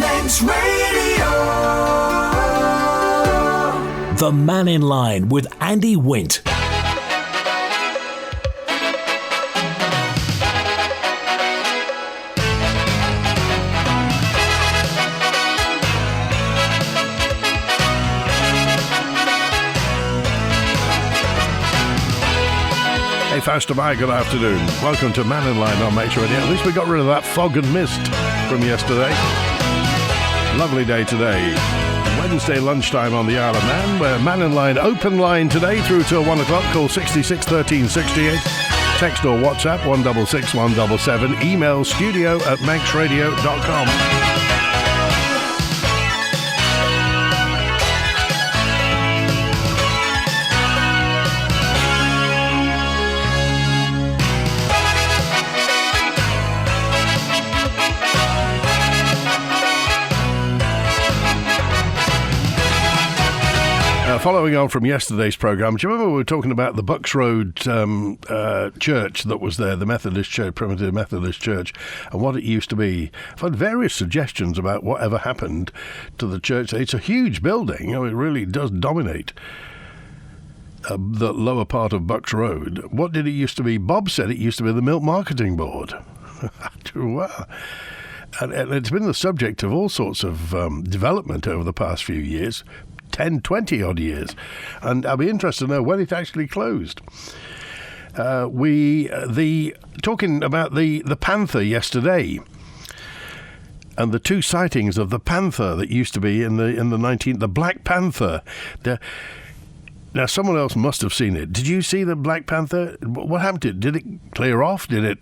Manx Radio. The Mannin Line with Andy Wint. Hey, Faster Bye, good afternoon. Welcome to Mannin Line on Manx Radio. At least we got rid of that fog and mist from yesterday. Lovely day today. Wednesday lunchtime on the Isle of Man. We're Mannin Line open line today through till 1 o'clock. Call 66 13 68. Text or WhatsApp 166 177. Email studio@manxradio.com. Following on from yesterday's programme, do you remember we were talking about the Bucks Road church that was there, the Methodist Church, Primitive Methodist Church, and what it used to be? I've had various suggestions about whatever happened to the church. It's a huge building. You know, it really does dominate the lower part of Bucks Road. What did it used to be? Bob said it used to be the Milk Marketing Board. Wow. And it's been the subject of all sorts of development over the past few years. 10, 20 odd years, and I'll be interested to know when it actually closed. Talking about the panther yesterday, and the two sightings of the panther that used to be in the 19th, the Black Panther. Now someone else must have seen it. Did you see the Black Panther? What happened to it? Did it clear off? The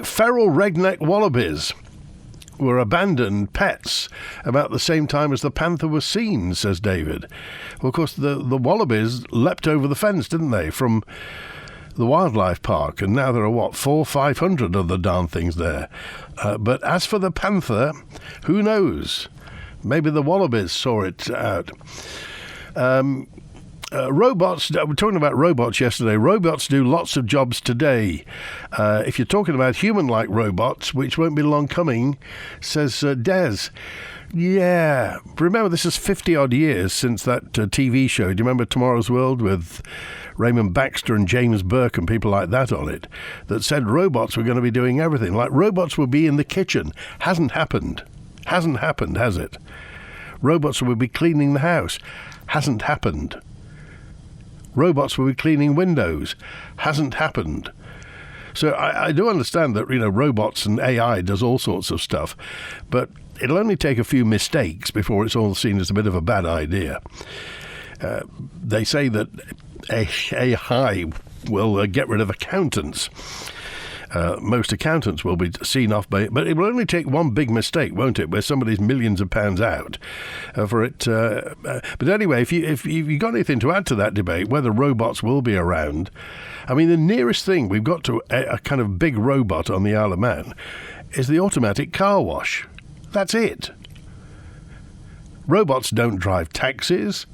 feral redneck wallabies were abandoned pets about the same time as the panther was seen, says David. Well, of course, the wallabies leapt over the fence, didn't they, from the wildlife park, and now there are, 500 of the darn things there. But as for the panther, who knows? Maybe the wallabies saw it out. Robots, we were talking about robots yesterday. Robots do lots of jobs today. If you're talking about human-like robots, which won't be long coming, says Des. Yeah, remember this is 50-odd years since that TV show. Do you remember Tomorrow's World with Raymond Baxter and James Burke and people like that on it, that said robots were going to be doing everything? Like robots would be in the kitchen. Hasn't happened. Hasn't happened, has it? Robots would be cleaning the house. Hasn't happened. Robots will be cleaning windows. Hasn't happened. So I do understand that, robots and AI does all sorts of stuff, but it'll only take a few mistakes before it's all seen as a bit of a bad idea. They say that AI will get rid of accountants. Most accountants will be seen off by it, but it will only take one big mistake, won't it, where somebody's millions of pounds out for it. But anyway, if you've got anything to add to that debate, whether robots will be around, I mean, the nearest thing we've got to a kind of big robot on the Isle of Man is the automatic car wash. That's it. Robots don't drive taxis.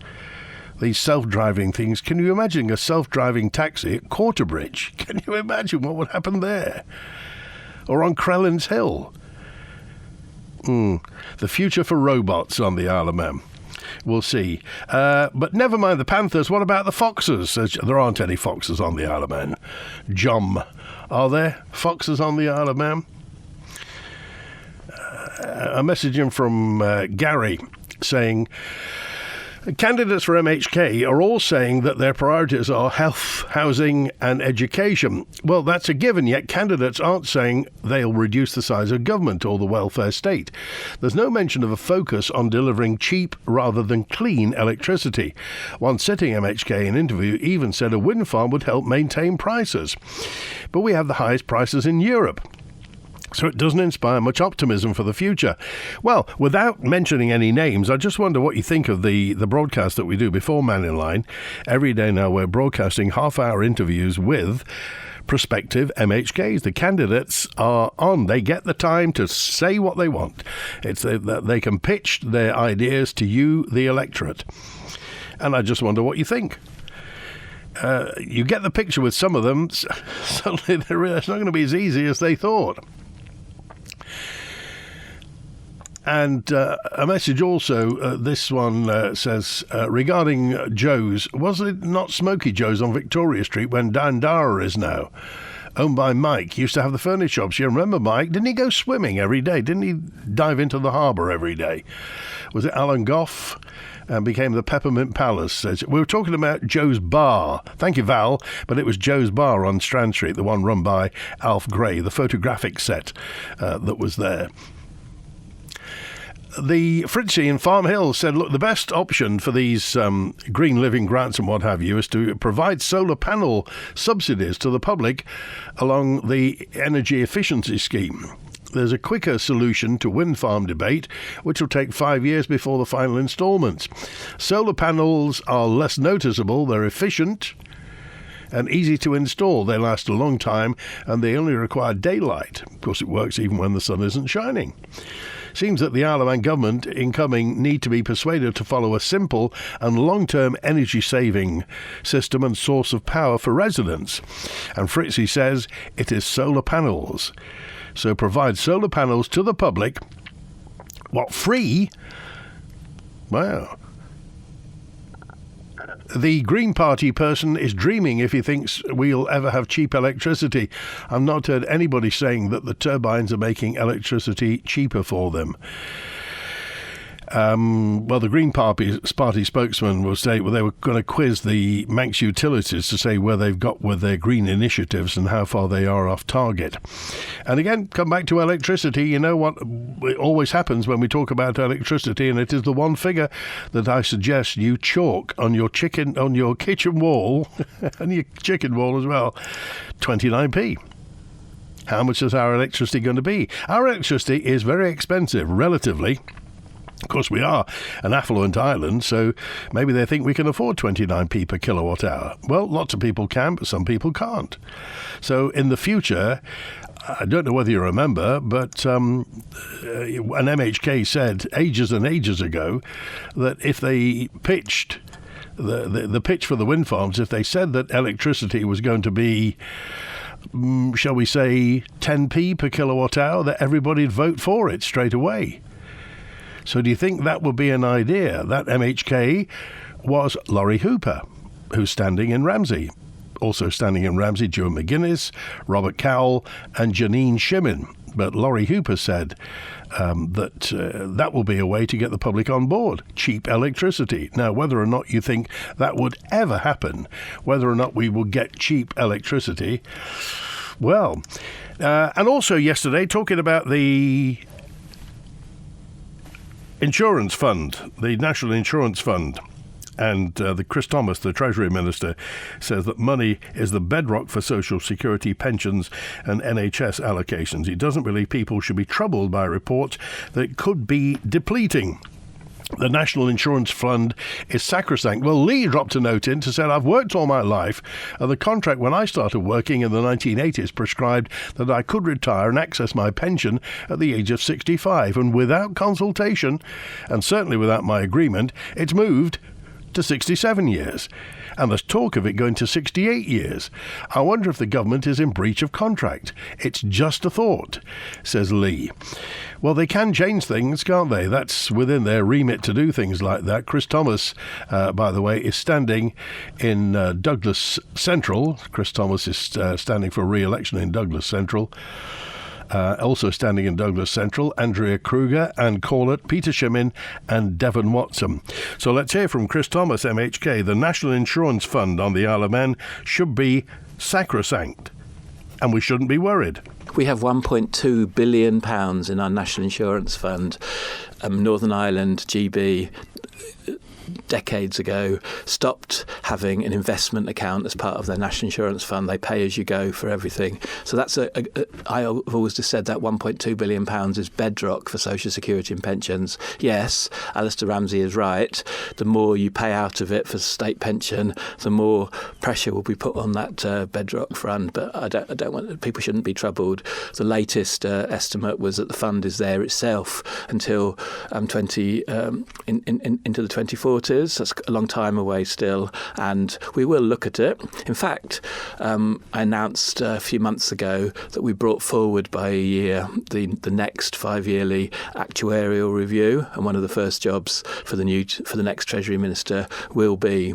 These self-driving things. Can you imagine a self-driving taxi at Quarterbridge? Can you imagine what would happen there? Or on Crellin's Hill? The future for robots on the Isle of Man. We'll see. But never mind the panthers. What about the foxes? There aren't any foxes on the Isle of Man. Jom. Are there foxes on the Isle of Man? A message in from Gary saying, candidates for MHK are all saying that their priorities are health, housing and education. Well, that's a given, yet candidates aren't saying they'll reduce the size of government or the welfare state. There's no mention of a focus on delivering cheap rather than clean electricity. One sitting MHK in an interview even said a wind farm would help maintain prices. But we have the highest prices in Europe. So it doesn't inspire much optimism for the future. Well, without mentioning any names, I just wonder what you think of the broadcast that we do before Mannin Line. Every day now we're broadcasting half-hour interviews with prospective MHKs. The candidates are on. They get the time to say what they want. It's that they can pitch their ideas to you, the electorate. And I just wonder what you think. You get the picture with some of them. Suddenly it's not going to be as easy as they thought. And a message also, this one says, regarding Joe's, was it not Smoky Joe's on Victoria Street when Dandara is now? Owned by Mike, used to have the furniture shops. You remember Mike? Didn't he go swimming every day? Didn't he dive into the harbour every day? Was it Alan Goff? And became the Peppermint Palace. We were talking about Joe's Bar. Thank you, Val. But it was Joe's Bar on Strand Street, the one run by Alf Gray, the photographic set that was there. The Fritzy in Farm Hill said, look, the best option for these green living grants and what have you is to provide solar panel subsidies to the public along the energy efficiency scheme. There's a quicker solution to wind farm debate, which will take 5 years before the final instalments. Solar panels are less noticeable, they're efficient and easy to install. They last a long time and they only require daylight. Of course, it works even when the sun isn't shining. Seems that the Isle of Man government incoming need to be persuaded to follow a simple and long-term energy-saving system and source of power for residents. And Fritzy says it is solar panels. So provide solar panels to the public. What, free? Wow. The Green Party person is dreaming if he thinks we'll ever have cheap electricity. I've not heard anybody saying that the turbines are making electricity cheaper for them. Well, the Green Party spokesman will say, well, they were going to quiz the Manx utilities to say where they've got with their green initiatives and how far they are off target. And again, come back to electricity. You know what always happens when we talk about electricity, and it is the one figure that I suggest you chalk on your kitchen wall and your chicken wall as well. 29p. How much is our electricity going to be? Our electricity is very expensive, relatively. Of course, we are an affluent island, so maybe they think we can afford 29p per kilowatt hour. Well, lots of people can, but some people can't. So in the future, I don't know whether you remember, but an MHK said ages and ages ago that if they pitched the pitch for the wind farms, if they said that electricity was going to be, shall we say, 10p per kilowatt hour, that everybody'd vote for it straight away. So do you think that would be an idea? That MHK was Laurie Hooper, who's standing in Ramsey. Also standing in Ramsey, Joe McGuinness, Robert Cowell and Janine Shimmin. But Laurie Hooper said that will be a way to get the public on board. Cheap electricity. Now, whether or not you think that would ever happen, whether or not we will get cheap electricity, well, and also yesterday, talking about the Insurance Fund, the National Insurance Fund, and the Chris Thomas, the Treasury Minister, says that money is the bedrock for Social Security, pensions and NHS allocations. He doesn't believe people should be troubled by reports that it could be depleting. The National Insurance Fund is sacrosanct. Well, Lee dropped a note in to say, I've worked all my life, and the contract when I started working in the 1980s prescribed that I could retire and access my pension at the age of 65. And without consultation, and certainly without my agreement, it's moved to 67 years. And there's talk of it going to 68 years. I wonder if the government is in breach of contract. It's just a thought, says Lee. Well, they can change things, can't they? That's within their remit to do things like that. Chris Thomas, by the way, is standing in Douglas Central. Chris Thomas is standing for re-election in Douglas Central. Also standing in Douglas Central, Andrea Kruger, Ann Corlett, Peter Shimmin and Devon Watson. So let's hear from Chris Thomas, MHK. The National Insurance Fund on the Isle of Man should be sacrosanct, and we shouldn't be worried. We have £1.2 billion in our National Insurance Fund. Northern Ireland, GB, decades ago, stopped having an investment account as part of their National Insurance Fund. They pay as you go for everything. So that's I've always just said that £1.2 billion is bedrock for Social Security and pensions. Yes, Alistair Ramsey is right. The more you pay out of it for state pension, the more pressure will be put on that bedrock fund. But I don't want, people shouldn't be troubled. The latest estimate was that the fund is there itself until into the 2040s. thought is. That's a long time away still, and we will look at it. In fact, I announced a few months ago that we brought forward by a year the next 5-yearly actuarial review, and one of the first jobs for the next Treasury Minister will be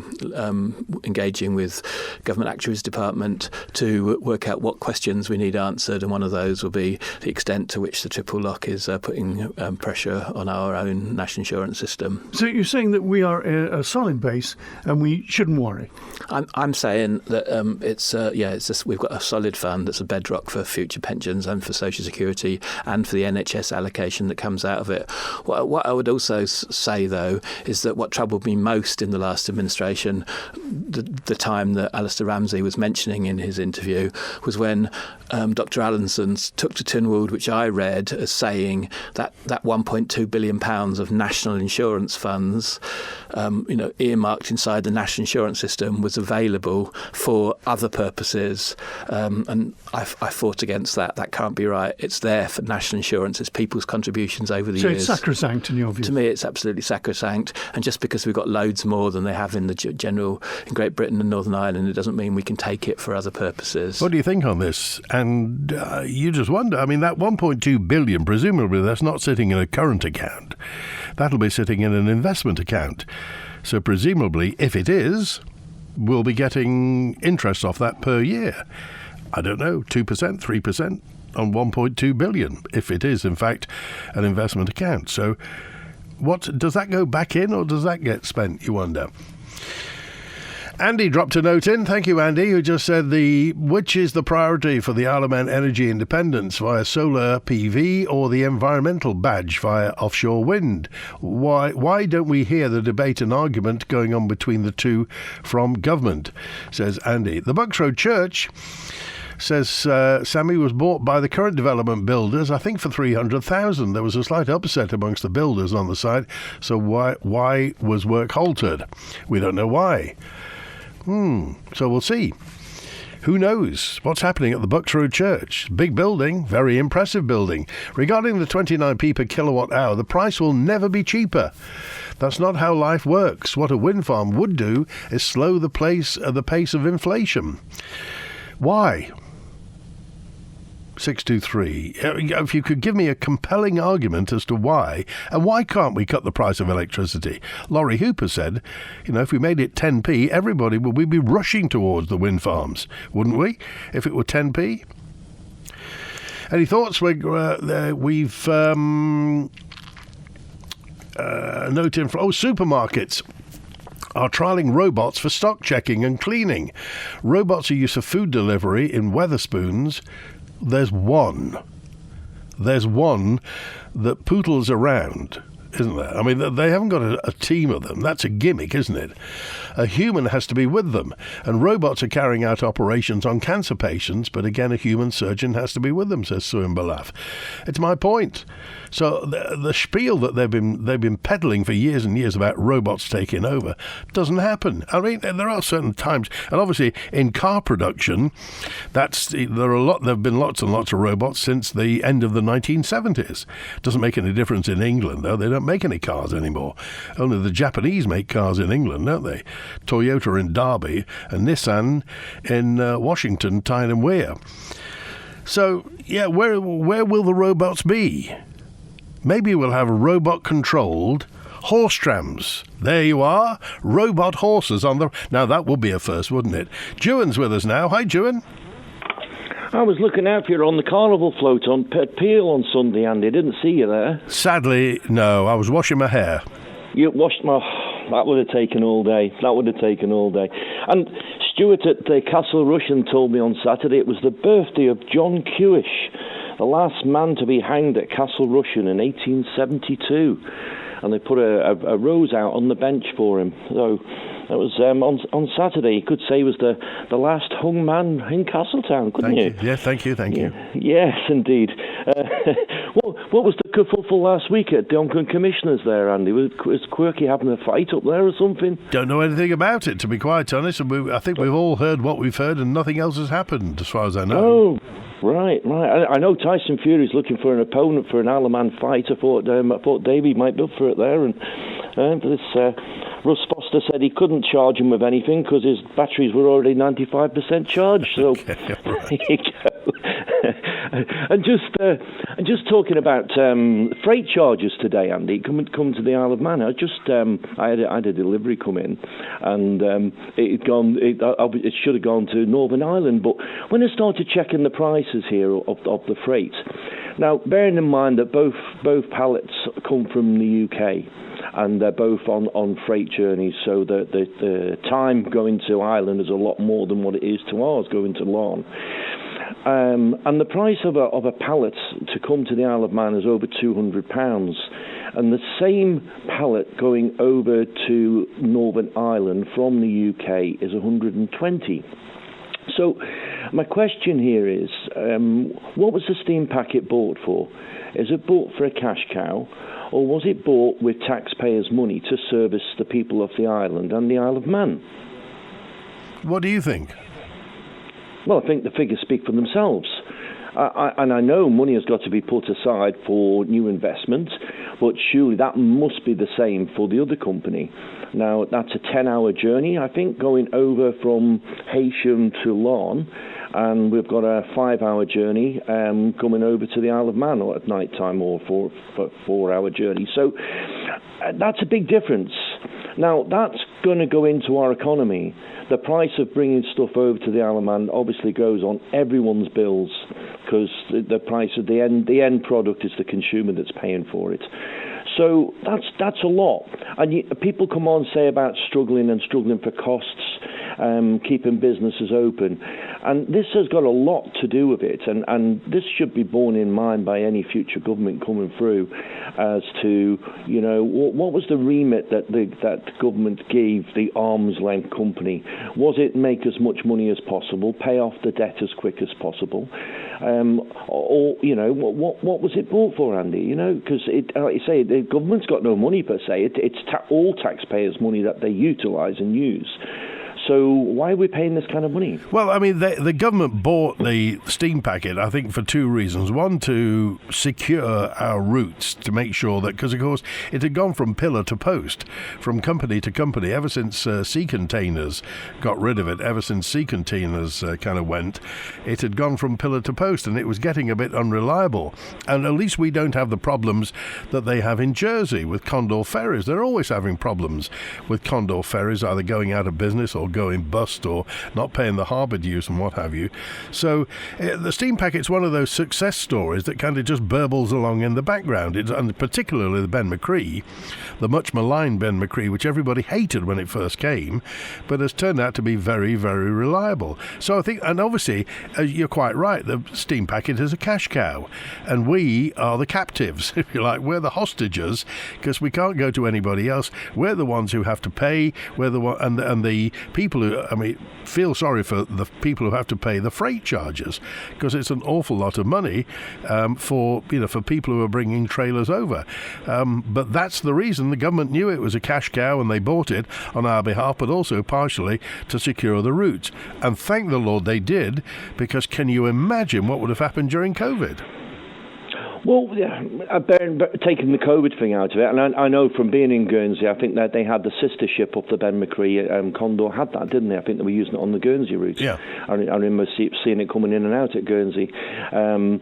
engaging with Government Actuaries Department to work out what questions we need answered, and one of those will be the extent to which the triple lock is putting pressure on our own national insurance system. So you're saying that we are a solid base and we shouldn't worry? I'm saying that we've got a solid fund that's a bedrock for future pensions and for social security and for the NHS allocation that comes out of it. What I would also say, though, is that what troubled me most in the last administration, the time that Alistair Ramsey was mentioning in his interview, was when Dr. Allinson took to Tynwald, which I read as saying that £1.2 billion of national insurance funds, earmarked inside the national insurance system, was available for other purposes. And I fought against that. That can't be right. It's there for national insurance. It's people's contributions over the years. So it's sacrosanct in your view? To me, it's absolutely sacrosanct. And just because we've got loads more than they have in the general in Great Britain and Northern Ireland, it doesn't mean we can take it for other purposes. What do you think on this? And you just wonder, I mean, that 1.2 billion, presumably that's not sitting in a current account. That'll be sitting in an investment account. So presumably, if it is, we'll be getting interest off that per year. I don't know, 2%, 3% on 1.2 billion, if it is, in fact, an investment account. So what does that go back in, or does that get spent, you wonder? Andy dropped a note in. Thank you, Andy, who just said which is the priority for the Isle of Man energy independence, via solar PV or the environmental badge via offshore wind? Why don't we hear the debate and argument going on between the two from government, says Andy. The Bucks Road Church says Sammy was bought by the current development builders, I think for 300,000. There was a slight upset amongst the builders on the site. So why was work halted? We don't know why. So we'll see. Who knows what's happening at the Bucks Road Church? Big building, very impressive building. Regarding the 29p per kilowatt hour, the price will never be cheaper. That's not how life works. What a wind farm would do is slow the pace of inflation. Why? 623. If you could give me a compelling argument as to why, and why can't we cut the price of electricity? Laurie Hooper said, if we made it 10p, everybody would be rushing towards the wind farms, wouldn't we, if it were 10p? Any thoughts? We've noted from supermarkets are trialling robots for stock checking and cleaning. Robots are used for food delivery in Wetherspoons. There's one that poodles around, isn't there? I mean, they haven't got a team of them. That's a gimmick, isn't it? A human has to be with them. And robots are carrying out operations on cancer patients, but again, a human surgeon has to be with them, says Suin Balaf. It's my point. So the spiel that they've been peddling for years and years about robots taking over doesn't happen. I mean, there are certain times, and obviously in car production, there have been lots and lots of robots since the end of the 1970s. Doesn't make any difference in England, though. They don't make any cars anymore. Only the Japanese make cars in England, don't they? Toyota in Derby and Nissan in Washington, Tyne and Wear. So, yeah, where will the robots be? Maybe we'll have robot-controlled horse trams. There you are, robot horses on the... Now, that would be a first, wouldn't it? Juan's with us now. Hi, Juan. I was looking out for you on the carnival float on Peel on Sunday, Andy. Didn't see you there. Sadly, no. I was washing my hair. You washed my... That would have taken all day. And Stuart at the Castle Rushen told me on Saturday it was the birthday of John Kewish, the last man to be hanged at Castle Rushen in 1872. And they put a rose out on the bench for him. So it was on Saturday. You could say he was the last hung man in Castletown, couldn't you? Yeah, thank you. Yes, indeed. What was the kerfuffle last week at Donkin Commissioners there, Andy? Was Quirky having a fight up there or something? Don't know anything about it, to be quite honest. And I think we've all heard what we've heard, and nothing else has happened, as far as I know. Oh, Right. I know Tyson Fury's looking for an opponent for an Isle of Man fight. I thought Davey might be up for it there, and Russ Foster said he couldn't charge him with anything because his batteries were already 95% charged. So there you go. And just talking about freight charges today, Andy, come to the Isle of Man. I had a delivery come in, and it should have gone to Northern Ireland. But when I started checking the prices here of the freight, now bearing in mind that both pallets come from the UK. And they're both on freight journeys, so the time going to Ireland is a lot more than what it is to ours going to Larne. And the price of a pallet to come to the Isle of Man is over £200, and the same pallet going over to Northern Ireland from the UK is £120. So my question here is, what was the steam packet bought for? Is it bought for a cash cow, or was it bought with taxpayers' money to service the people of the island and the Isle of Man? What do you think? Well, I think the figures speak for themselves. And I know money has got to be put aside for new investment, but surely that must be the same for the other company. Now, that's a 10-hour journey, I think, going over from Heysham to Larne, and we've got a 5-hour journey coming over to the Isle of Man or at night time, or 4-hour journey. So that's a big difference. Now, that's going to go into our economy. The price of bringing stuff over to the Isle of Man obviously goes on everyone's bills, because the price of the end product is the consumer that's paying for it. So that's a lot. And people come on and say about struggling for costs, keeping businesses open. And this has got a lot to do with it. And this should be borne in mind by any future government coming through as to, what was the remit that government gave the arm's length company? Was it make as much money as possible, pay off the debt as quick as possible? Or what was it bought for, Andy? Because like you say, the government's got no money per se. It's all taxpayers' money that they utilise and use. So why are we paying this kind of money? Well, I mean, the government bought the steam packet, I think, for two reasons. One, to secure our routes, to make sure that, because, of course, it had gone from pillar to post, from company to company, ever since sea containers got rid of it, ever since sea containers kind of went, it had gone from pillar to post, and it was getting a bit unreliable. And at least we don't have the problems that they have in Jersey with Condor ferries. They're always having problems with Condor ferries, either going out of business or going bust or not paying the harbour dues and what have you. So the steam packet's one of those success stories that kind of just burbles along in the background. And particularly the Ben McCree, the much maligned Ben McCree, which everybody hated when it first came, but has turned out to be very, very reliable. So I think, and obviously, you're quite right, the steam packet is a cash cow, and we are the captives, if you like. We're the hostages, because we can't go to anybody else. We're the ones who have to pay. We're the one, and the people who, feel sorry for the people who have to pay the freight charges, because it's an awful lot of money for people who are bringing trailers over. But that's the reason the government knew it was a cash cow, and they bought it on our behalf, but also partially to secure the routes. And thank the Lord they did, because can you imagine what would have happened during COVID? Well, taking the COVID thing out of it, and I know from being in Guernsey, I think that they had the sister ship of the Ben McCree, Condor had that, didn't they? I think they were using it on the Guernsey route. Yeah. I remember seeing it coming in and out at Guernsey. I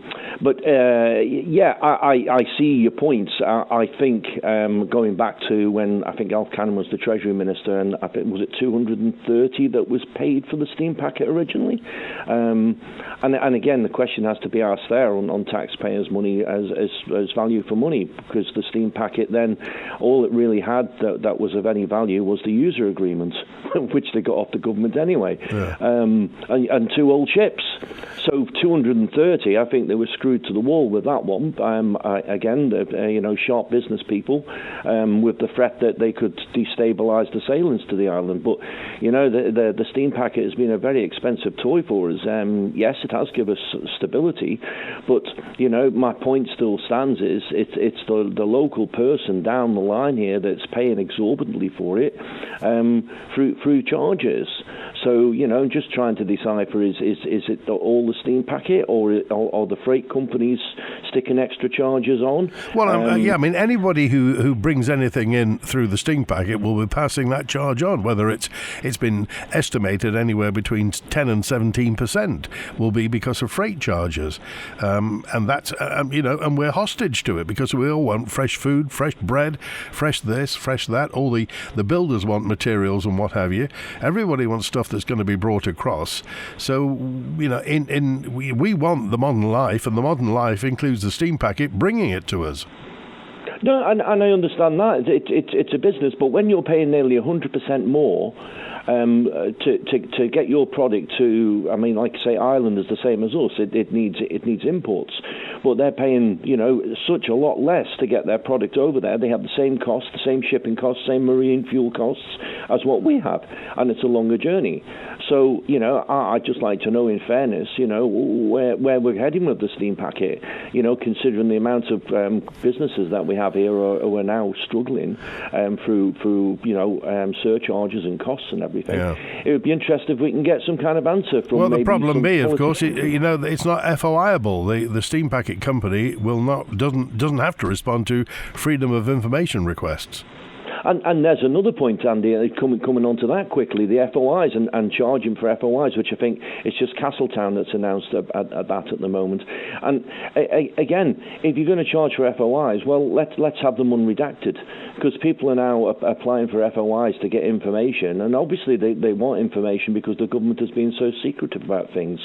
see your points. I think going back to when I think Alf Cannon was the Treasury Minister, and I think was it 230 that was paid for the steam packet originally? And again, the question has to be asked there on taxpayers' money as value for money, because the steam packet then, all it really had that was of any value was the user agreement, which they got off the government anyway, and two old ships. So 230, I think they were screwed to the wall with that one. Sharp business people with the threat that they could destabilise the sailings to the island. But the steam packet has been a very expensive toy for us. Yes, it has given us stability, but my point point still stands is it's the local person down the line here that's paying exorbitantly for it through charges. So, just trying to decipher is it all the steam packet or the freight companies sticking extra charges on? Well, I mean, anybody who brings anything in through the steam packet will be passing that charge on, whether it's been estimated anywhere between 10 and 17% will be because of freight charges. And that's, and we're hostage to it because we all want fresh food, fresh bread, fresh this, fresh that. All the builders want materials and what have you. Everybody wants stuff that's going to be brought across. So, we want the modern life, and the modern life includes the steam packet bringing it to us. No, and I understand that. It's a business, but when you're paying nearly 100% more to get your product to, I mean, like say, Ireland is the same as us. It needs imports, but they're paying such a lot less to get their product over there. They have the same costs, the same shipping costs, same marine fuel costs as what we have, and it's a longer journey. So I'd just like to know, in fairness, where we're heading with the steam packet. Considering the amount of businesses that we have here who are now struggling through surcharges and costs and everything. Yeah. It would be interesting if we can get some kind of answer from. Well, the problem be, of course, it's not FOIable. The steam packet company doesn't have to respond to freedom of information requests. And there's another point, Andy, coming on to that quickly, the FOIs and charging for FOIs, which I think it's just Castletown that's announced at that at the moment. And again, if you're going to charge for FOIs, well, let's have them unredacted, because people are now applying for FOIs to get information, and obviously they want information because the government has been so secretive about things.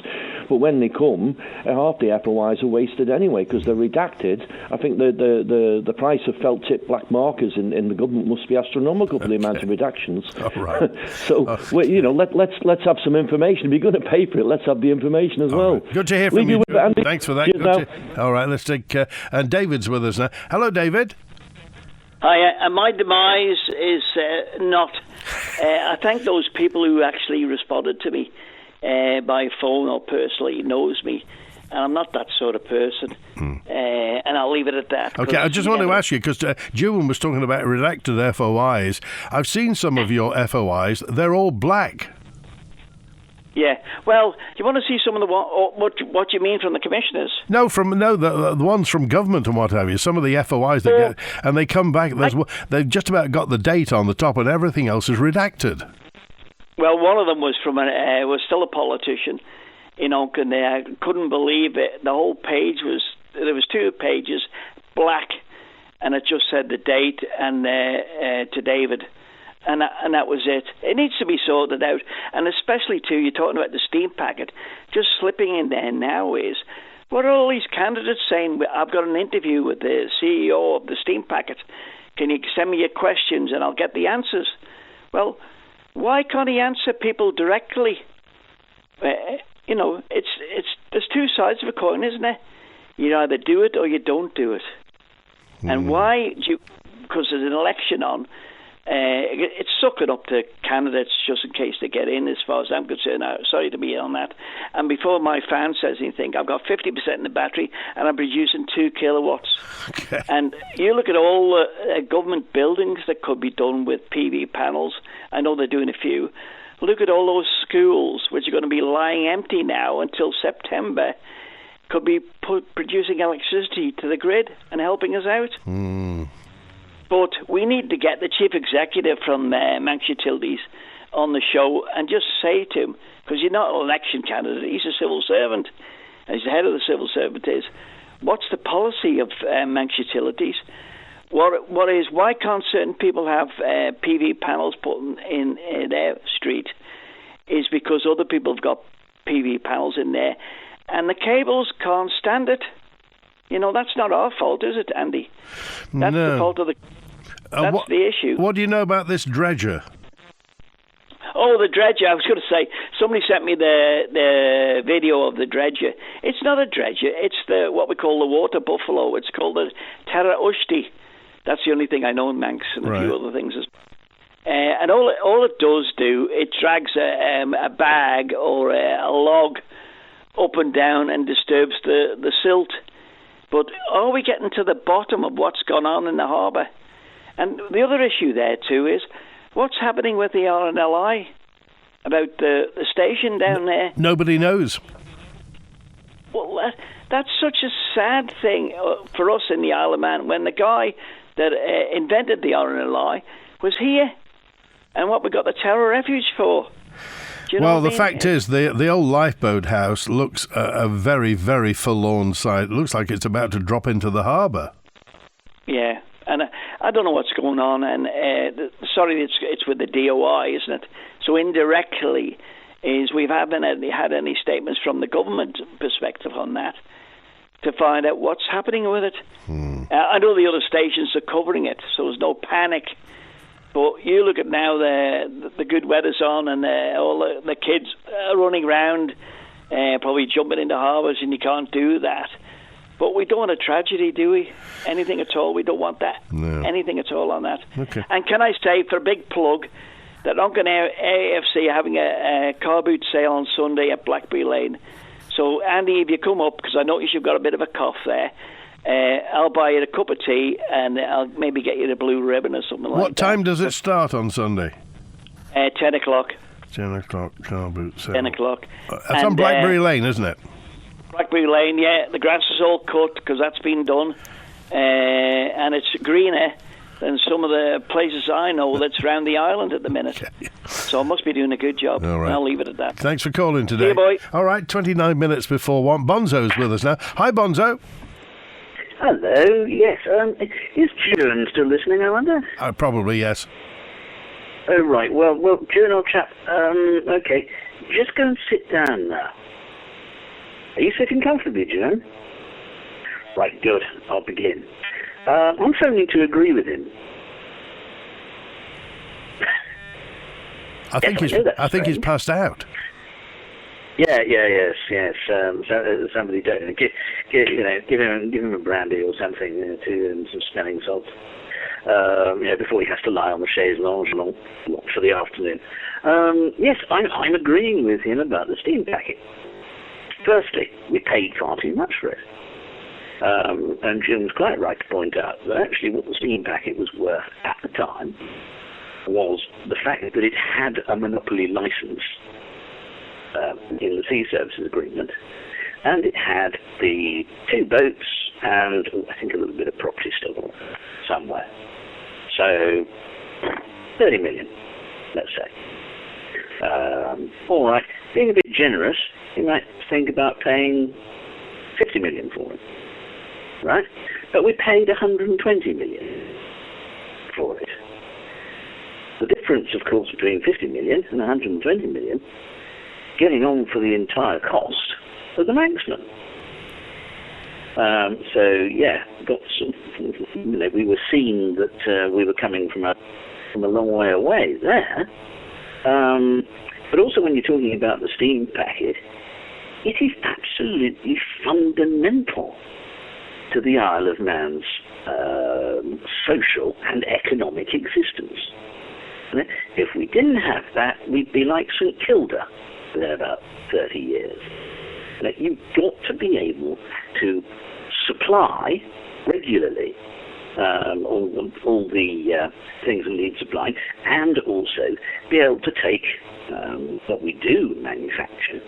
But when they come, half the FOIs are wasted anyway because they're redacted. I think the price of felt tip black markers in the government must be astronomical for the amount of redactions. All right. So let's have some information. If you're going to pay for it, let's have the information as well. Right. Good to hear from you. Thanks for that. All right, let's take and David's with us now. Hello, David. Hi, my demise is not. I thank those people who actually responded to me by phone or personally, knows me. And I'm not that sort of person. And I'll leave it at that. Okay, I just want to ask you, because Jewel was talking about redacted FOIs. I've seen some of your FOIs. They're all black. Yeah. Well, do you want to see some of the what you mean from the commissioners? No, the ones from government and what have you. Some of the FOIs they get, and they come back. They've just about got the date on the top, and everything else is redacted. Well, one of them was from was still a politician in Oaken. I couldn't believe it. The whole page there was 2 pages black, and it just said the date and to David. And that was it. It needs to be sorted out. And especially, too, you're talking about the steam packet. Just slipping in there now is, what are all these candidates saying? I've got an interview with the CEO of the steam packet. Can you send me your questions and I'll get the answers? Well, why can't he answer people directly? It's there's 2 sides of a coin, isn't there? You either do it or you don't do it. And why? Because there's an election on. It's sucking up to candidates just in case they get in, as far as I'm concerned. Sorry to be on that. And before my fan says anything, I've got 50% in the battery and I'm producing 2 kilowatts. Okay. And you look at all the government buildings that could be done with PV panels. I know they're doing a few. Look at all those schools which are going to be lying empty now until September. Could be producing electricity to the grid and helping us out. But we need to get the chief executive from Manx Utilities on the show and just say to him, because you're not an election candidate, he's a civil servant, and he's the head of the civil service, what's the policy of Manx Utilities? Why can't certain people have PV panels put in their street? Is because other people have got PV panels in there, and the cables can't stand it. That's not our fault, is it, Andy? That's the fault of the... That's the issue. What do you know about this dredger? Oh, the dredger. I was going to say, somebody sent me the video of the dredger. It's not a dredger. It's what we call the water buffalo. It's called the Terra Ushti. That's the only thing I know in Manx, and a few other things. And all it does it drags a bag or a log up and down and disturbs the silt. But are we getting to the bottom of what's gone on in the harbour? And the other issue there too is what's happening with the RNLI about the station down there. Nobody knows. Well, that's such a sad thing for us in the Isle of Man when the guy that invented the RNLI was here. And what we got the Terror Refuge for? Do you know Well, what the I mean? fact is, the old lifeboat house looks a very, very forlorn sight. It looks like it's about to drop into the harbour. Yeah, and I don't know what's going on. And sorry, it's with the DOI, isn't it? So indirectly, we haven't had any statements from the government perspective on that to find out what's happening with it. I know the other stations are covering it, so there's no panic. But you look at now, the good weather's on, and all the kids are running around, probably jumping into harbours, and you can't do that. But we don't want a tragedy, do we? Anything at all? We don't want that. No. Anything at all on that. Okay. And can I say, for a big plug, that Duncan AFC are having a car boot sale on Sunday at Blackberry Lane. So, Andy, if you come up, because I notice you've got a bit of a cough there, I'll buy you a cup of tea and I'll maybe get you the blue ribbon or something like that. What time does it start on Sunday? 10 o'clock. 10 o'clock, car boot sale. 10 o'clock. That's on Blackberry Lane, isn't it? Blackberry Lane, yeah. The grass is all cut because that's been done. And it's greener than some of the places I know that's around the island at the minute. Okay. So I must be doing a good job. All right. I'll leave it at that. Thanks for calling today. See you, boy. All right, 29 minutes before 1. Bonzo's with us now. Hi, Bonzo. Hello, yes. Is Julian still listening, I wonder? Probably, yes. Oh, right. Well, Julian, old chap, okay. Just go and sit down now. Are you sitting comfortably, Julian? Right, good. I'll begin. I'm phoning to agree with him. I think he's passed out. Yes. Somebody give him a brandy or something too, and some smelling salts. Before he has to lie on the chaise lounge for the afternoon. Yes, I'm agreeing with him about the steam packet. Firstly, we paid far too much for it. And Jim's quite right to point out that actually what the steam packet was worth at the time was the fact that it had a monopoly license in the sea services agreement, and it had the 2 boats and I think a little bit of property still somewhere. So 30 million, let's say. All right, being a bit generous, you might think about paying 50 million for it, right? But we paid 120 million for it. The difference, of course, between 50 million and 120 million, getting on for the entire cost of the Manxman. Got some. We were seeing that we were coming from a long way away there. But also, when you're talking about the steam packet, it is absolutely fundamental to the Isle of Man's social and economic existence. If we didn't have that, we'd be like St Kilda for about 30 years. You've got to be able to supply regularly all the things that need supplying, and also be able to take what we do manufacture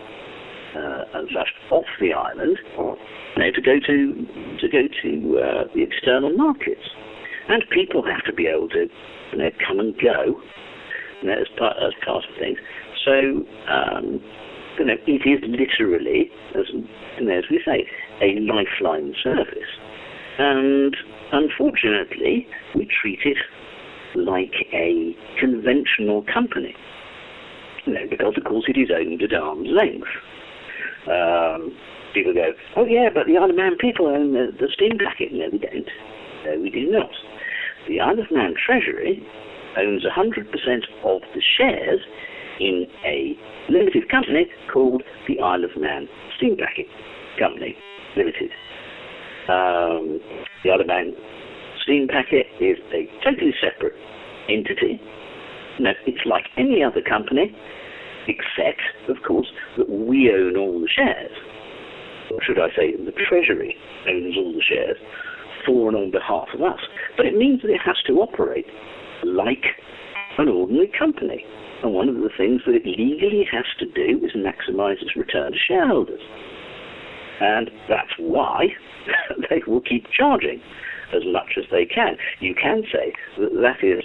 and such off the island, to go to the external markets. And people have to be able to come and go as part of things. So it is literally, as we say, a lifeline service. And unfortunately, we treat it like a conventional company, because of course it is owned at arm's length. People go, oh yeah, but the Isle of Man people own the steam packet. No, we don't. No, we do not. The Isle of Man Treasury owns 100% of the shares in a limited company called the Isle of Man Steam Packet Company Limited. The Isle of Man Steam Packet is a totally separate entity. It's like any other company, except, of course, that we own all the shares. or should I say the Treasury owns all the shares for and on behalf of us. But it means that it has to operate like an ordinary company. And one of the things that it legally has to do is maximise its return to shareholders. And that's why they will keep charging as much as they can. You can say that is,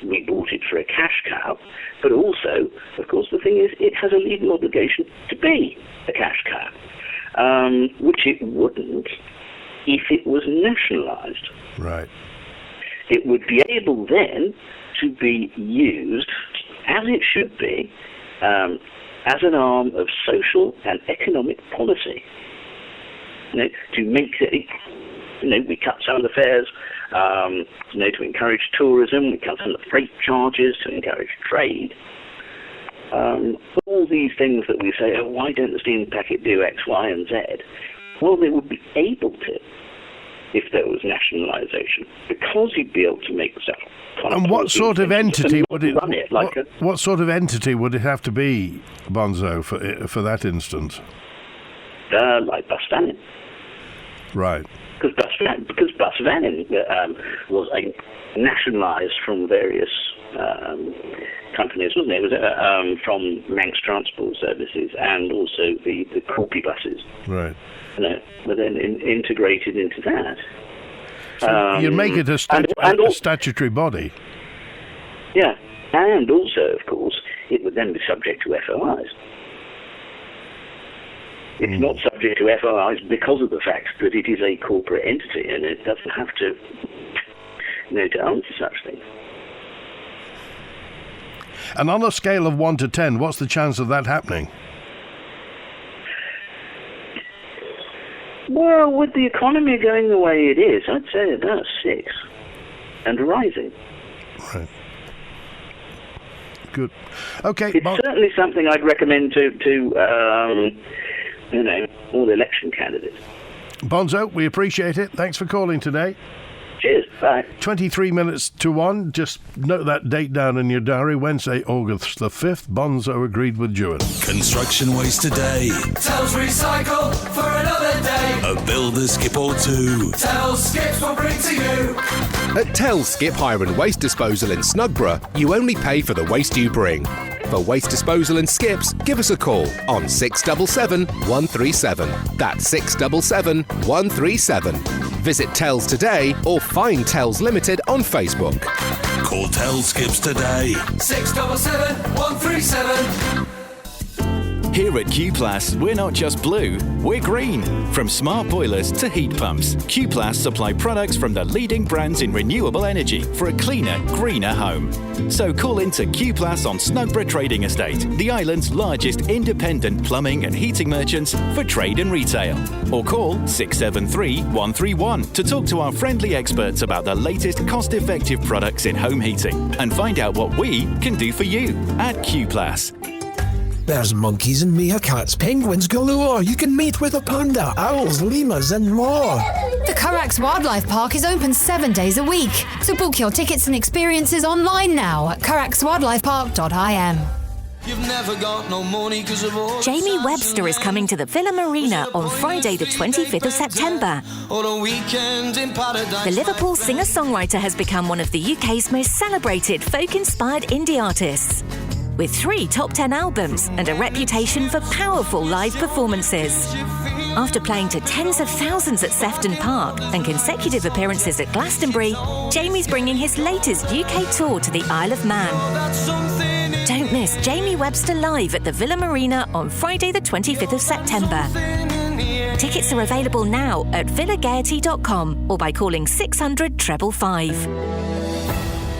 we bought it for a cash cow, but also, of course, the thing is, it has a legal obligation to be a cash cow, which it wouldn't if it was nationalised. Right. It would be able then to be used, as it should be, as an arm of social and economic policy. To make it, we cut some of the fares, to encourage tourism, we cut some of the freight charges to encourage trade. All these things that we say, why don't the steam packet do X, Y, and Z? Well, they would be able to if there was nationalisation, because you'd be able to make stuff. And what sort of entity would it? Run it like what sort of entity would it have to be, Bonzo, for that instance? Like bus vanning. Right. Because bus vanning was nationalised from various companies, wasn't it? It was from Manx Transport Services and also the Corby buses. Right. Were then integrated into that. So you make it a statutory body. Yeah, and also, of course, it would then be subject to FOIs. It's not subject to FOIs because of the fact that it is a corporate entity and it doesn't have to, to answer such things. And on a scale of 1 to 10, what's the chance of that happening? Well, with the economy going the way it is, I'd say about 6 and rising. Right. Good. Okay. It's certainly something I'd recommend to all the election candidates. Bonzo, we appreciate it. Thanks for calling today. Cheers. Bye. 23 minutes to 1. Just note that date down in your diary. Wednesday, August the 5th. Bonzo agreed with Jewett. Construction waste today. Tells recycle for another day. A builder skip or two. Tells Skips will bring to you. At Tells Skip Hire and Waste Disposal in Snugborough, you only pay for the waste you bring. For waste disposal and skips, give us a call on 677 137. That's 677 137. Visit Tells today or find Tells Limited on Facebook. Call Tells Skips today. 677 137. Here at Q-Plus, we're not just blue, we're green. From smart boilers to heat pumps, Q-Plus supply products from the leading brands in renewable energy for a cleaner, greener home. So call into Q-Plus on Snugborough Trading Estate, the island's largest independent plumbing and heating merchants for trade and retail. Or call 673 131 to talk to our friendly experts about the latest cost-effective products in home heating and find out what we can do for you at Q-Plus. There's monkeys and meerkats, penguins galore. You can meet with a panda, owls, lemurs and more. The Currachs Wildlife Park is open 7 days a week. So book your tickets and experiences online now at currachswildlifepark.im. You've never got no money because of all Jamie Webster is coming to the Villa Marina on Friday the 25th of September. The Liverpool singer-songwriter has become one of the UK's most celebrated folk-inspired indie artists. With 3 top 10 albums and a reputation for powerful live performances. After playing to tens of thousands at Sefton Park and consecutive appearances at Glastonbury, Jamie's bringing his latest UK tour to the Isle of Man. Don't miss Jamie Webster live at the Villa Marina on Friday the 25th of September. Tickets are available now at villagaiety.com or by calling 600 555.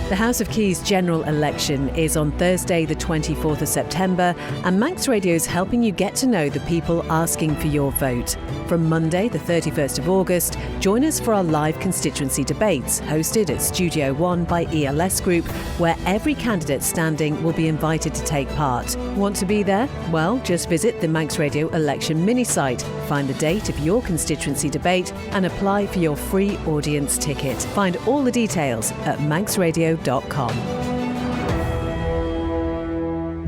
The House of Keys general election is on Thursday the 24th of September, and Manx Radio is helping you get to know the people asking for your vote. From Monday the 31st of August, join us for our live constituency debates hosted at Studio 1 by ELS Group, where every candidate standing will be invited to take part. Want to be there? Well, just visit the Manx Radio election mini site, find the date of your constituency debate and apply for your free audience ticket. Find all the details at manxradio.com.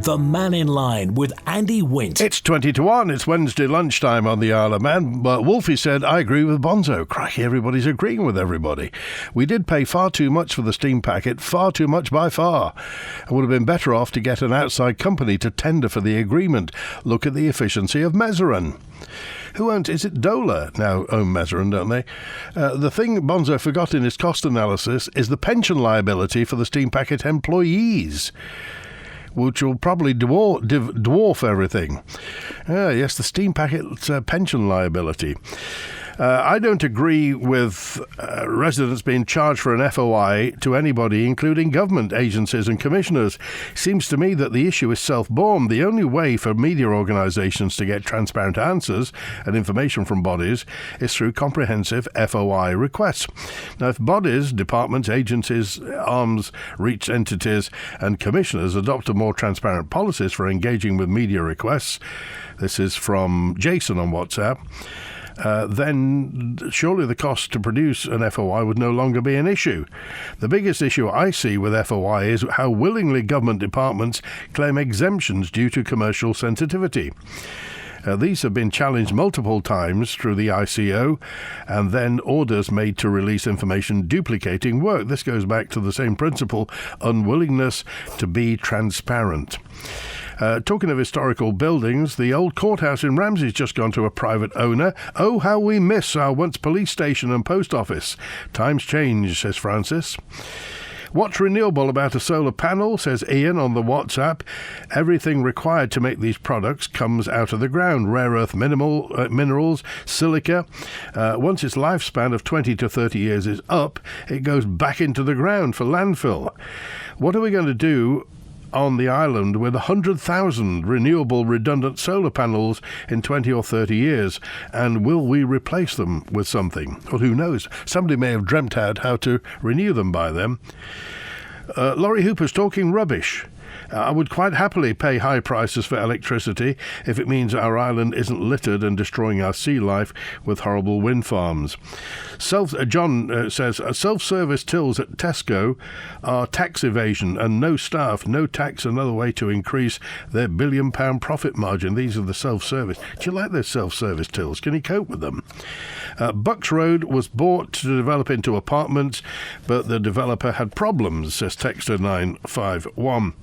The Mannin Line with Andy Wint. It's 20 to 1. It's Wednesday lunchtime on the Isle of Man. But Wolfie said, I agree with Bonzo. Crikey, everybody's agreeing with everybody. We did pay far too much for the steam packet, far too much by far. It would have been better off to get an outside company to tender for the agreement. Look at the efficiency of Mezeran. Who owns, is it Dola now own Mezeran, don't they? The thing Bonzo forgot in his cost analysis is the pension liability for the steam packet employees, which will probably dwarf everything. Yes, the steam packet pension liability. I don't agree with residents being charged for an FOI to anybody, including government agencies and commissioners. Seems to me that the issue is self-born. The only way for media organisations to get transparent answers and information from bodies is through comprehensive FOI requests. Now, if bodies, departments, agencies, arms, reach entities and commissioners adopt a more transparent policies for engaging with media requests, this is from Jason on WhatsApp, then surely the cost to produce an FOI would no longer be an issue. The biggest issue I see with FOI is how willingly government departments claim exemptions due to commercial sensitivity. These have been challenged multiple times through the ICO and then orders made to release information duplicating work. This goes back to the same principle, unwillingness to be transparent. Talking of historical buildings, the old courthouse in Ramsey's just gone to a private owner. Oh, how we miss our once police station and post office. Times change, says Francis. What's renewable about a solar panel, says Ian on the WhatsApp. Everything required to make these products comes out of the ground. Rare earth minerals, silica. Once its lifespan of 20 to 30 years is up, it goes back into the ground for landfill. What are we going to do on the island with 100,000 renewable redundant solar panels in 20 or 30 years? And will we replace them with something? Well, who knows? Somebody may have dreamt out how to renew them by then. Laurie Hooper's talking rubbish. I would quite happily pay high prices for electricity if it means our island isn't littered and destroying our sea life with horrible wind farms. John says, self-service tills at Tesco are tax evasion and no staff, no tax, another way to increase their £1 billion profit margin. These are the self-service. Do you like those self-service tills? Can you cope with them? Bucks Road was bought to develop into apartments, but the developer had problems, says Texter 951.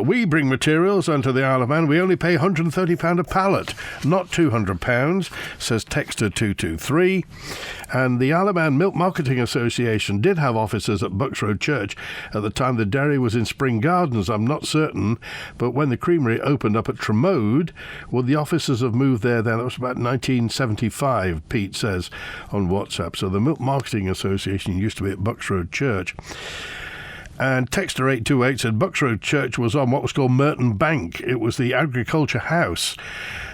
We bring materials onto the Isle of Man. We only pay £130 a pallet, not £200, says Texter 223. And the Isle of Man Milk Marketing Association did have offices at Bucks Road Church at the time the dairy was in Spring Gardens. I'm not certain, but when the creamery opened up at Tremode, well, the officers have moved there then. That was about 1975, Pete says on WhatsApp. So the Milk Marketing Association used to be at Bucks Road Church. And Texter 828 said Bucks Road Church was on what was called Merton Bank. It was the Agriculture House.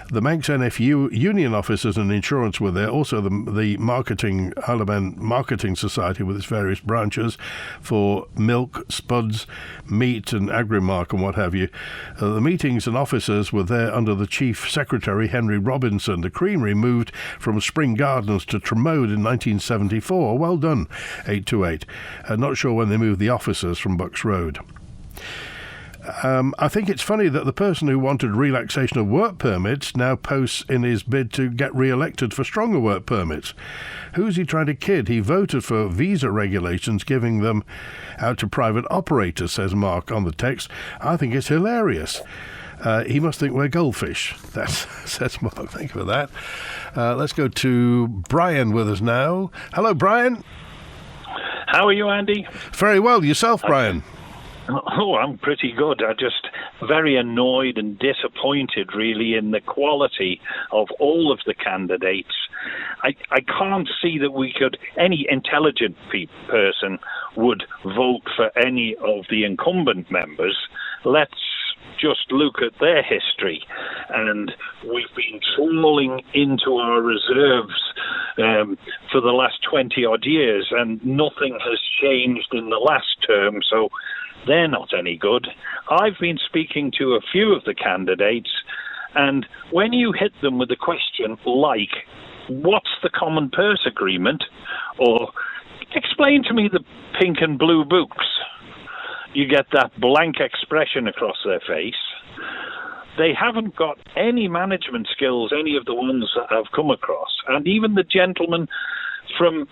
The Manx NFU union officers and insurance were there. Also the marketing, Isle of Man Marketing Society with its various branches for milk, spuds, meat and Agrimark and what have you. The meetings and officers were there under the Chief Secretary, Henry Robinson. The creamery moved from Spring Gardens to Tremode in 1974. Well done, 828. Not sure when they moved the officers from Bucks Road. I think it's funny that the person who wanted relaxation of work permits now posts in his bid to get re-elected for stronger work permits. Who's he trying to kid? He voted for visa regulations, giving them out to private operators, says Mark on the text. I think it's hilarious. He must think we're goldfish. Says Mark. Thank you for that. Let's go to Brian with us now. Hello, Brian. How are you, Andy? Very well. Yourself, Brian? Oh, I'm pretty good. I'm just very annoyed and disappointed, really, in the quality of all of the candidates. I can't see that any intelligent person would vote for any of the incumbent members. Let's just look at their history. And we've been trawling into our reserves for the last 20-odd years, and nothing has changed in the last term, so they're not any good. I've been speaking to a few of the candidates, and when you hit them with a question like, what's the Common Purse Agreement? Or explain to me the pink and blue books, you get that blank expression across their face. They haven't got any management skills, any of the ones that I've come across. And even the gentleman from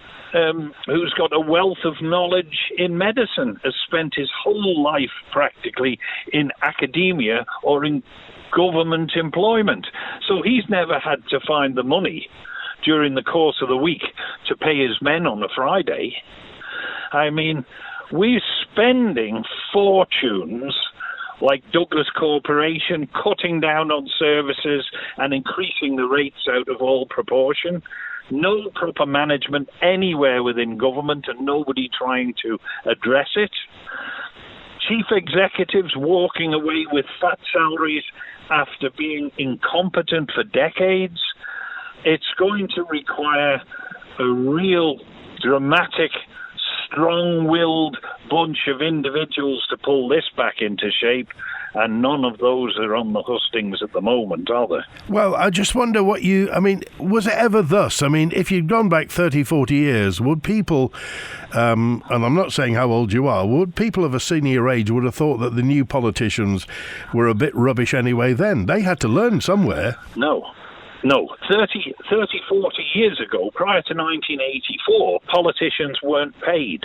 who's got a wealth of knowledge in medicine has spent his whole life practically in academia or in government employment. So he's never had to find the money during the course of the week to pay his men on a Friday. I mean, we're spending fortunes like Douglas Corporation, cutting down on services and increasing the rates out of all proportion. No proper management anywhere within government and nobody trying to address it. Chief executives walking away with fat salaries after being incompetent for decades. It's going to require a real dramatic, strong-willed bunch of individuals to pull this back into shape, and none of those are on the hustings at the moment, are there? Well, I just wonder was it ever thus? I mean, if you'd gone back 30, 40 years, would people, and I'm not saying how old you are, would people of a senior age would have thought that the new politicians were a bit rubbish anyway then? They had to learn somewhere. No, 30, 40 years ago, prior to 1984, politicians weren't paid.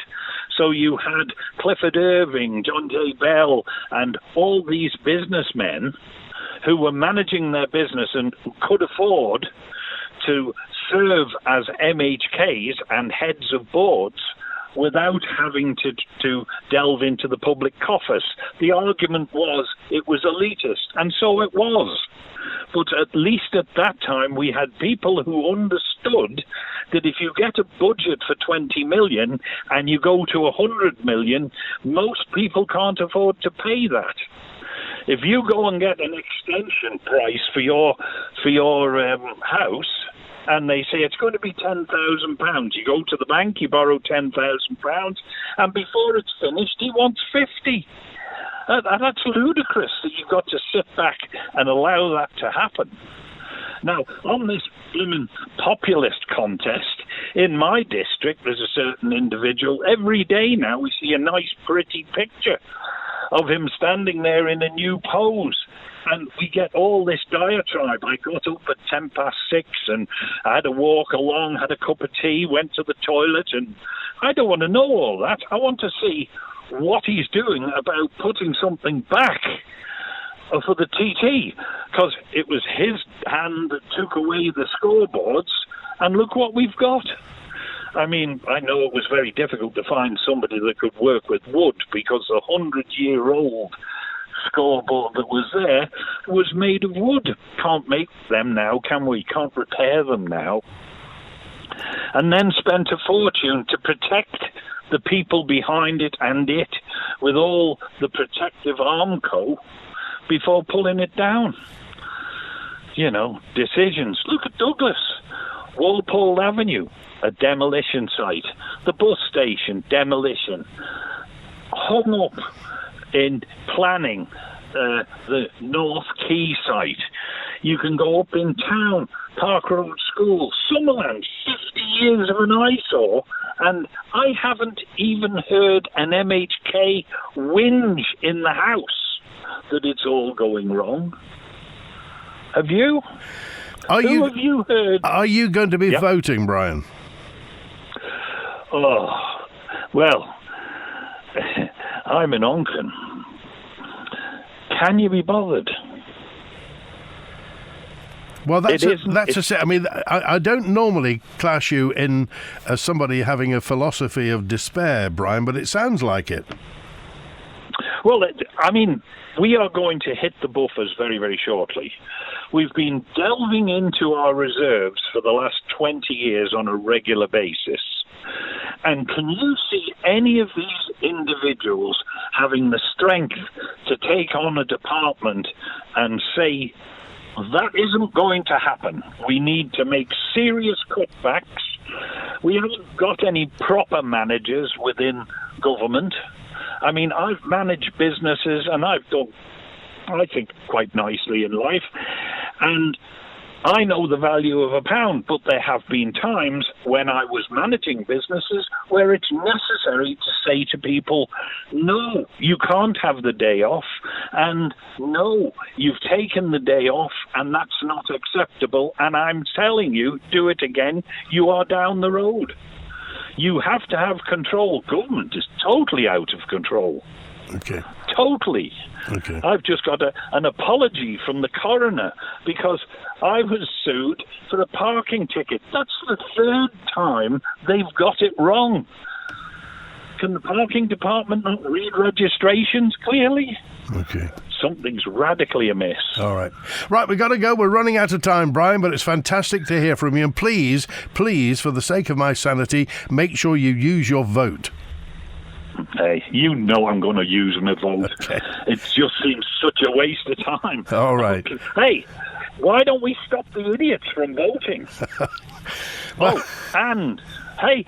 So you had Clifford Irving, John J. Bell, and all these businessmen who were managing their business and could afford to serve as MHKs and heads of boards without having to delve into the public coffers. The argument was it was elitist, and so it was. But at least at that time, we had people who understood that if you get a budget for 20 million and you go to 100 million, most people can't afford to pay that. If you go and get an extension price for your house, and they say it's going to be £10,000, you go to the bank, you borrow £10,000, and before it's finished, he wants 50. That's ludicrous that you've got to sit back and allow that to happen. Now, on this blooming populist contest, in my district, there's a certain individual. Every day now we see a nice, pretty picture of him standing there in a new pose. And we get all this diatribe. I got up at 6:10 and I had to walk along, had a cup of tea, went to the toilet, and I don't want to know all that. I want to see what he's doing about putting something back for the TT, because it was his hand that took away the scoreboards, and look what we've got. I mean, I know it was very difficult to find somebody that could work with wood, because the 100-year-old scoreboard that was there was made of wood. Can't make them now, can we? Can't repair them now. And then spent a fortune to protect the people behind it and it with all the protective armco before pulling it down. You know, decisions. Look at Douglas. Walpole Avenue, a demolition site. The bus station, demolition. Hung up in planning, the North Quay site. You can go up in town, Park Road School, Summerland, 50 years of an eyesore, and I haven't even heard an MHK whinge in the House that it's all going wrong. Have you? Have you heard? Are you going to be voting, Brian? Oh, well, I'm an Onken. Can you be bothered? Well, I mean, I don't normally class you in as somebody having a philosophy of despair, Brian, but it sounds like it. Well, I mean, we are going to hit the buffers very, very shortly. We've been delving into our reserves for the last 20 years on a regular basis. And can you see any of these individuals having the strength to take on a department and say, that isn't going to happen. We need to make serious cutbacks. We haven't got any proper managers within government. I mean, I've managed businesses and I've done, I think, quite nicely in life. And I know the value of a pound, but there have been times when I was managing businesses where it's necessary to say to people, no, you can't have the day off, and no, you've taken the day off, and that's not acceptable, and I'm telling you, do it again, you are down the road. You have to have control. Government is totally out of control. Okay. Totally. Okay. I've just got an apology from the coroner because I was sued for a parking ticket. That's the third time they've got it wrong. Can the parking department not read registrations clearly? Okay. Something's radically amiss. All right. Right, we've got to go. We're running out of time, Brian, but it's fantastic to hear from you. And please, for the sake of my sanity, make sure you use your vote. Hey, you know I'm going to use my vote. Okay. It just seems such a waste of time. All right. Okay. Hey, why don't we stop the idiots from voting? And, hey,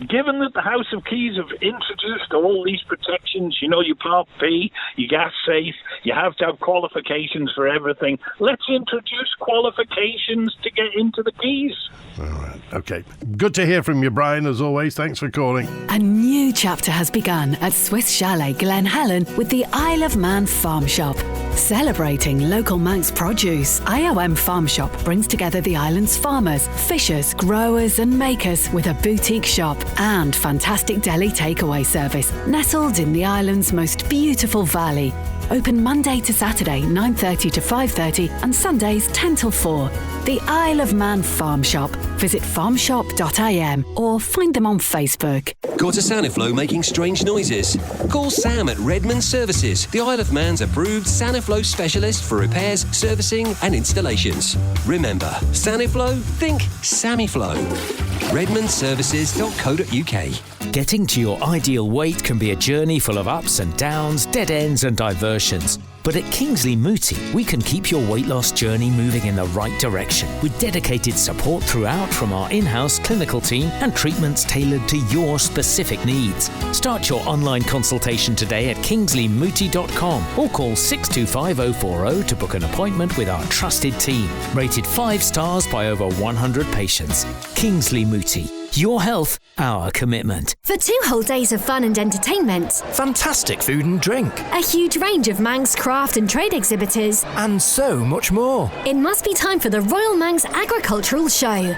given that the House of Keys have introduced all these protections, you know, you Part P, you gas safe, you have to have qualifications for everything, let's introduce qualifications to get into the Keys. All right. Okay. Good to hear from you, Brian, as always. Thanks for calling. A new chapter has begun at Swiss Chalet Glen Helen with the Isle of Man Farm Shop. Celebrating local Manx produce, IOM Farm Shop brings together the island's farmers, fishers, growers and makers with a boutique shop and fantastic deli takeaway service nestled in the island's most beautiful valley. Open Monday to Saturday 9:30 to 5:30 and Sundays 10 till 4. The Isle of Man Farm Shop. Visit farmshop.im or find them on Facebook. Got a Saniflow making strange noises? Call Sam at Redmond Services, the Isle of Man's approved Saniflow specialist for repairs, servicing and installations. Remember, Saniflow, think Samiflow. redmondservices.co.uk. Getting to your ideal weight can be a journey full of ups and downs, dead ends and diversions. But at Kingsley Mooti, we can keep your weight loss journey moving in the right direction with dedicated support throughout from our in-house clinical team and treatments tailored to your specific needs. Start your online consultation today at kingsleymooti.com or call 625040 to book an appointment with our trusted team. Rated 5 stars by over 100 patients. Kingsley Mooti. Your health, our commitment. For 2 whole days of fun and entertainment, fantastic food and drink, a huge range of Manx craft and trade exhibitors, and so much more. It must be time for the Royal Manx Agricultural Show.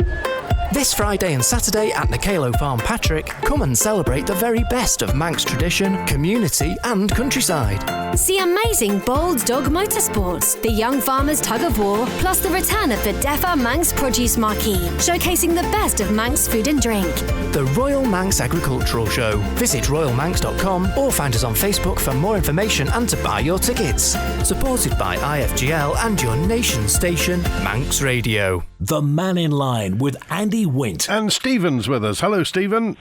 This Friday and Saturday at Nicalo Farm Patrick, come and celebrate the very best of Manx tradition, community and countryside. See amazing Bold Dog Motorsports, the Young Farmers Tug of War, plus the return of the DEFA Manx Produce Marquee, showcasing the best of Manx food and drink. The Royal Manx Agricultural Show. Visit royalmanx.com or find us on Facebook for more information and to buy your tickets. Supported by IFGL and your nation station, Manx Radio. The Mannin Line with Andy Wint. And Stephen's with us. Hello, Stephen.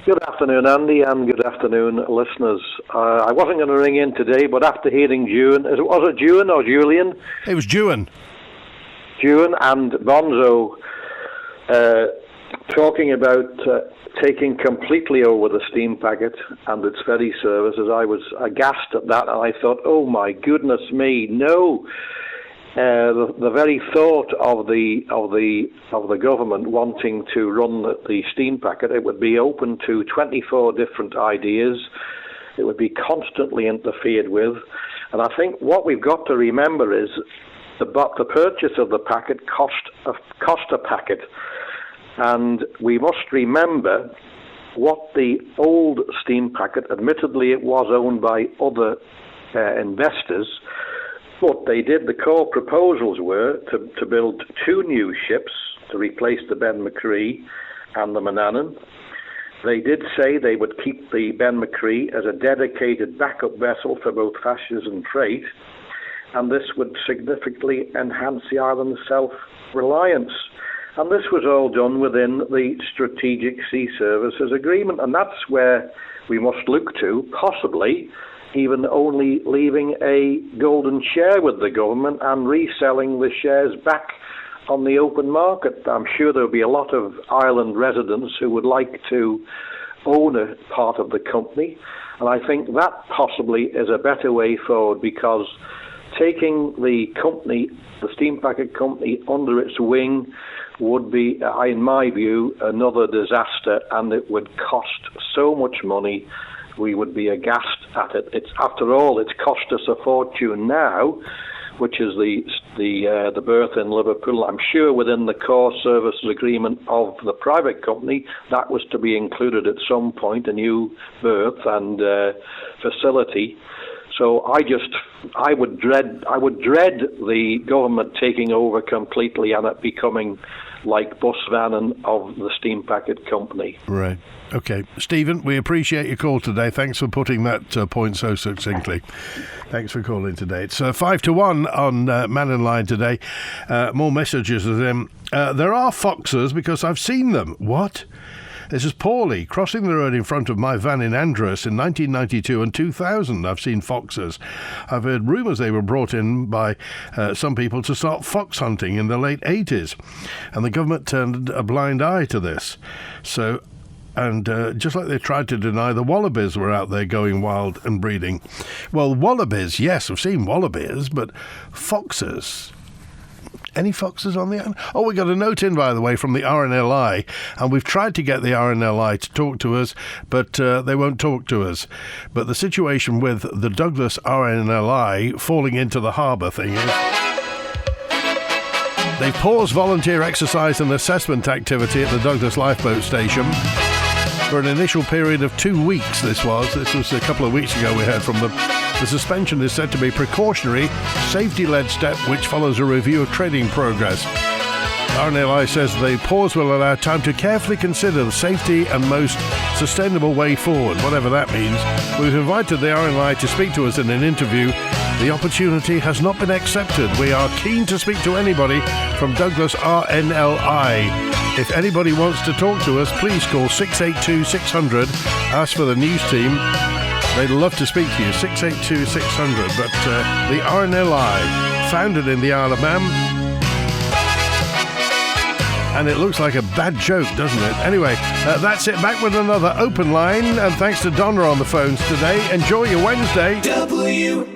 Good afternoon, Andy, and good afternoon, listeners. I wasn't going to ring in today, but after hearing June, was it June or Julian? It was June. June and Bonzo talking about taking completely over the steam packet and its ferry services. I was aghast at that, and I thought, oh my goodness me, no. The very thought of the government wanting to run the steam packet, it would be open to 24 different ideas. It would be constantly interfered with, and I think what we've got to remember is the purchase of the packet cost a packet, and we must remember what the old steam packet. Admittedly, it was owned by other investors. But they did, the core proposals were to build 2 new ships to replace the Ben Macree and the Mannin. They did say they would keep the Ben Macree as a dedicated backup vessel for both fashions and freight, and this would significantly enhance the island's self-reliance. And this was all done within the Strategic Sea Services Agreement, and that's where we must look to, possibly even only leaving a golden share with the government and reselling the shares back on the open market. I'm sure there'll be a lot of island residents who would like to own a part of the company, and I think that possibly is a better way forward, because taking the company, the steam packet company, under its wing would be, in my view, another disaster, and it would cost so much money. We would be aghast at it. After all, it's cost us a fortune now, which is the berth in Liverpool. I'm sure within the core services agreement of the private company, that was to be included at some point, a new berth and facility. So I would dread the government taking over completely and it becoming like Bus Vannin of the steam packet company. Right. Okay. Stephen, we appreciate your call today. Thanks for putting that point so succinctly. Thanks for calling today. It's 5-1 on Mannin Line today. More messages of them. There are foxes because I've seen them. What? This is Paulie, crossing the road in front of my van in Andros in 1992 and 2000. I've seen foxes. I've heard rumours they were brought in by some people to start fox hunting in the late 80s. And the government turned a blind eye to this. So, and just like they tried to deny the wallabies were out there going wild and breeding. Well, wallabies, yes, I've seen wallabies, but foxes... Any foxes on the island? Oh, we got a note in, by the way, from the RNLI, and we've tried to get the RNLI to talk to us, but they won't talk to us. But the situation with the Douglas RNLI falling into the harbour thing is... They've paused volunteer exercise and assessment activity at the Douglas Lifeboat Station for an initial period of 2 weeks, this was a couple of weeks ago we heard from them. The suspension is said to be a precautionary, safety-led step which follows a review of trading progress. RNLI says the pause will allow time to carefully consider the safety and most sustainable way forward, whatever that means. We've invited the RNLI to speak to us in an interview. The opportunity has not been accepted. We are keen to speak to anybody from Douglas RNLI. If anybody wants to talk to us, please call 682 600. Ask for the news team. They'd love to speak to you, 682 600. But the RNLI, founded in the Isle of Man, and it looks like a bad joke, doesn't it? Anyway, that's it. Back with another open line, and thanks to Donna on the phones today. Enjoy your Wednesday. WINT.